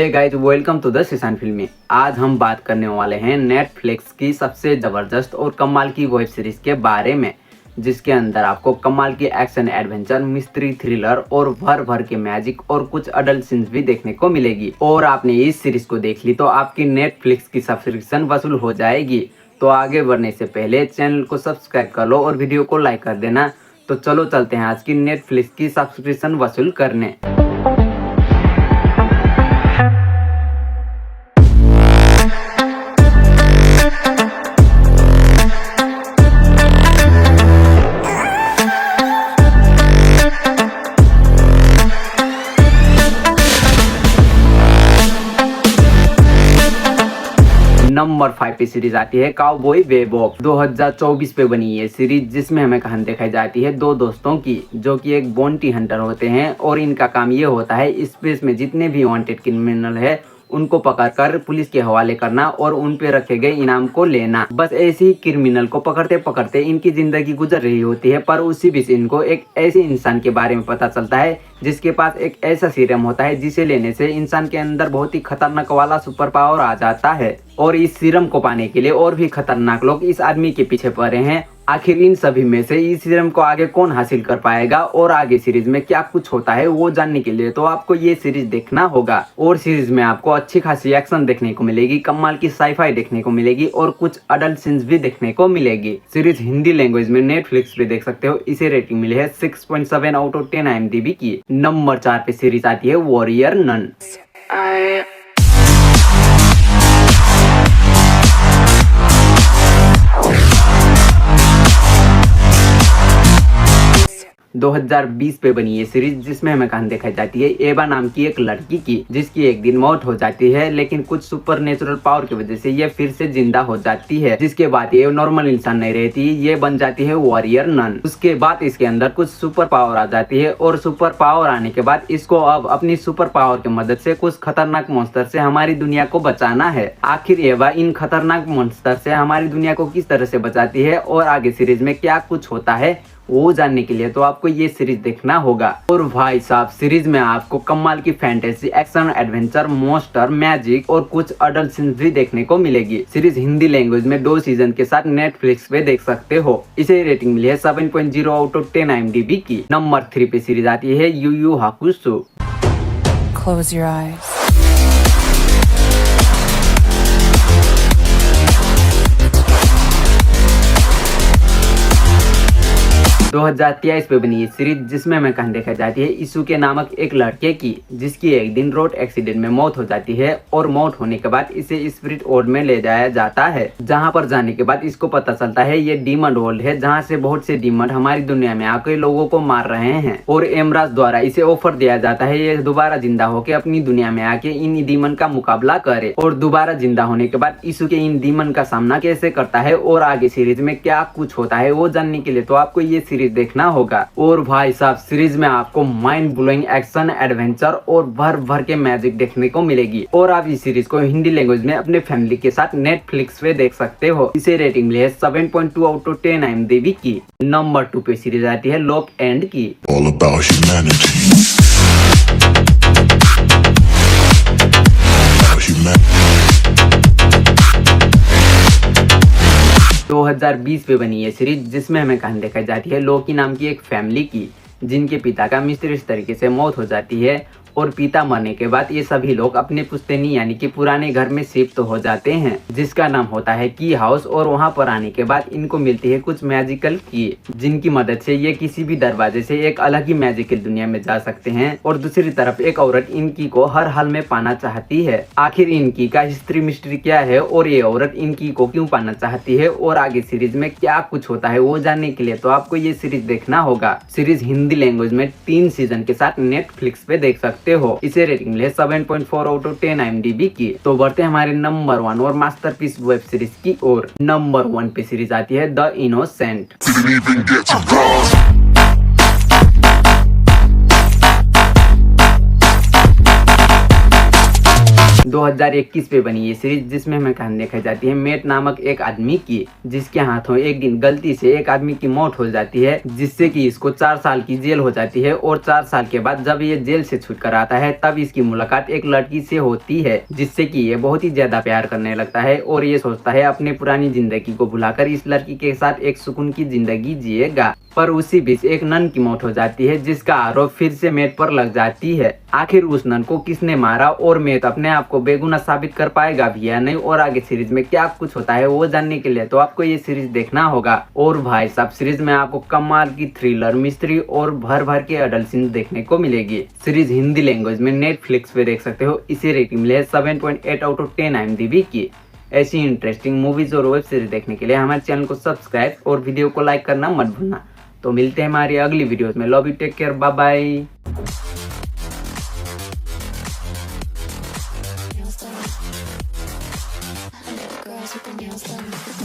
Hey guys, welcome to the सीसान फिल्मी। आज हम बात करने वाले हैं नेटफ्लिक्स की सबसे ज़बरदस्त और कमाल की वेब सीरीज़ के बारे में, जिसके अंदर आपको कमाल की एक्शन एडवेंचर, मिस्ट्री, थ्रिलर और भर भर के मैजिक और कुछ अडल्ट सीन्स भी देखने को मिलेगी। और आपने इस सीरीज को देख ली तो आपकी नेटफ्लिक्स की सब्सक्रिप्शन वसूल हो जाएगी। तो आगे बढ़ने से पहले चैनल को सब्सक्राइब कर लो और वीडियो को लाइक कर देना। तो चलो चलते हैं आज की नेटफ्लिक्स की सब्सक्रिप्शन वसूल करने। नंबर 5 पे सीरीज आती है काउबॉय बेबॉप। 2024 पे बनी ये सीरीज, जिसमें हमें कहानी दिखाई जाती है दो दोस्तों की, जो कि एक बाउंटी हंटर होते हैं और इनका काम ये होता है स्पेस में जितने भी वांटेड क्रिमिनल है उनको पकड़कर पुलिस के हवाले करना और उन पे रखे गए इनाम को लेना। बस ऐसे ही क्रिमिनल को पकड़ते पकड़ते इनकी जिंदगी गुजर रही होती है, पर उसी बीच इनको एक ऐसे इंसान के बारे में पता चलता है जिसके पास एक ऐसा सीरम होता है जिसे लेने से इंसान के अंदर बहुत ही खतरनाक वाला सुपर पावर आ जाता है। और इस सीरम को पाने के लिए और भी खतरनाक लोग इस आदमी के पीछे पड़े हैं। आखिर इन सभी में से इस सीरम को आगे कौन हासिल कर पाएगा और आगे सीरीज में क्या कुछ होता है वो जानने के लिए तो आपको ये सीरीज देखना होगा। और सीरीज में आपको अच्छी खासी एक्शन देखने को मिलेगी, कमाल की साईफाई देखने को मिलेगी और कुछ अडल्ट सीन्स भी देखने को मिलेगी। सीरीज हिंदी लैंग्वेज में नेटफ्लिक्स पे देख सकते हो। इसे रेटिंग मिली है 6.7 आउट ऑफ 10 IMDb की। नंबर 4 पे सीरीज आती है वॉरियर नन। 2020 पे बनी ये सीरीज, जिसमें हमें कहानी दिखाई जाती है एवा नाम की एक लड़की की, जिसकी एक दिन मौत हो जाती है, लेकिन कुछ सुपर नेचुरल पावर की वजह से ये फिर से जिंदा हो जाती है। जिसके बाद ये नॉर्मल इंसान नहीं रहती, ये बन जाती है वॉरियर नन। उसके बाद इसके अंदर कुछ सुपर पावर आ जाती है और सुपर पावर आने के बाद इसको अब अपनी सुपर पावर की मदद से कुछ खतरनाक मॉन्स्टर से हमारी दुनिया को बचाना है। आखिर एवा इन खतरनाक मॉन्स्टर से हमारी दुनिया को किस तरह से बचाती है और आगे सीरीज में क्या कुछ होता है वो जानने के लिए तो आपको ये सीरीज देखना होगा। और भाई साहब, सीरीज में आपको कमाल की fantasy, action, adventure, monster, magic और कुछ अडल्ट सीन्स भी देखने को मिलेगी। सीरीज हिंदी लैंग्वेज में 2 सीजन के साथ नेटफ्लिक्स पे देख सकते हो। इसे रेटिंग मिली है 7.0 आउट ऑफ 10 IMDb की। नंबर 3 पे सीरीज आती है Yu Yu Hakusho. Close your eyes. 2023 पे बनी ये सीरीज, जिसमें हमें कहानी दिखाई जाती है इसुके नामक एक लड़के की, जिसकी एक दिन रोड एक्सीडेंट में मौत हो जाती है और मौत होने के बाद इसे स्पिरिट वर्ल्ड में ले जाया जाता है। जहां पर जाने के बाद इसको पता चलता है ये डीमन वर्ल्ड है, जहां से बहुत से डीमन हमारी दुनिया में आकर लोगों को मार रहे हैं। और एमराज द्वारा इसे ऑफर दिया जाता है ये दोबारा जिंदा होकर अपनी दुनिया में आके इन डीमन का मुकाबला करे। और दोबारा जिंदा होने के बाद इसुके इन डीमन का सामना कैसे करता है और आगे सीरीज में क्या कुछ होता है वो जानने के लिए तो आपको ये सीरीज देखना होगा। और भाई साहब, सीरीज में आपको माइंड ब्लोइंग एक्शन, एडवेंचर और भर भर के मैजिक देखने को मिलेगी। और आप इस सीरीज को हिंदी लैंग्वेज में अपने फैमिली के साथ नेटफ्लिक्स पे देख सकते हो। इसे रेटिंग मिली है 7.2 आउट ऑफ 10 IMDb की। नंबर 2 पे सीरीज आती है लॉक एंड की। All about humanity. 2020 पे बनी ये सीरीज, जिसमें हमें कहानी दिखाई जाती है लोकी नाम की एक फैमिली की, जिनके पिता का मिस्टीरियस तरीके से मौत हो जाती है। और पिता मरने के बाद ये सभी लोग अपने पुश्तैनी यानी कि पुराने घर में शिफ्ट हो जाते हैं, जिसका नाम होता है की हाउस। और वहां पर आने के बाद इनको मिलती है कुछ मैजिकल की, जिनकी मदद से ये किसी भी दरवाजे से एक अलग ही मैजिकल दुनिया में जा सकते हैं। और दूसरी तरफ एक औरत इनकी को हर हाल में पाना चाहती है। आखिर इनकी का हिस्ट्री मिस्ट्री क्या है और ये औरत इनकी को क्यों पाना चाहती है और आगे सीरीज में क्या कुछ होता है वो जानने के लिए तो आपको ये सीरीज देखना होगा। सीरीज हिंदी लैंग्वेज में 3 सीजन के साथ नेटफ्लिक्स पे देख सकते हो। इसे रेटिंग मिले 7.4 आउट ऑफ 10 IMDb की। तो बढ़ते हैं हमारे नंबर 1 और मास्टरपीस वेब सीरीज की ओर। नंबर 1 पे सीरीज आती है the innocent. Didn't even get to cross. 2021 पे बनी ये सीरीज, जिसमें हमें कहानी दिखाई जाती है मेट नामक एक आदमी की, जिसके हाथों एक दिन गलती से एक आदमी की मौत हो जाती है, जिससे कि इसको 4 साल की जेल हो जाती है। और 4 साल के बाद जब ये जेल से छूट कर आता है तब इसकी मुलाकात एक लड़की से होती है, जिससे कि ये बहुत ही ज्यादा प्यार करने लगता है और ये सोचता है अपने पुरानी जिंदगी को भुलाकर इस लड़की के साथ एक सुकून की जिंदगी जिएगा। पर उसी बीच एक नन की मौत हो जाती है, जिसका आरोप फिर से मेट पर लग जाती है। आखिर उस नन को किसने मारा और मेट अपने आप को बेगुनाह साबित कर पाएगा भी या नहीं, और आगे सीरीज में क्या कुछ होता है वो जानने के लिए तो आपको ये सीरीज देखना होगा। और भाई साहब, सीरीज में आपको कमाल की थ्रिलर, मिस्ट्री और भर भर के अडल्ट सीन देखने को मिलेगी। सीरीज हिंदी लैंग्वेज में नेटफ्लिक्स पे देख सकते हो। इसे रेटिंग मिले 7.8 आउट ऑफ 10 IMDb की। ऐसी इंटरेस्टिंग मूवीज और वेब सीरीज देखने के लिए हमारे चैनल को सब्सक्राइब और वीडियो को लाइक करना मत भूलना। तो मिलते हैं हमारी अगली वीडियोस में। Love you, take care, bye bye. Girls with the nails done.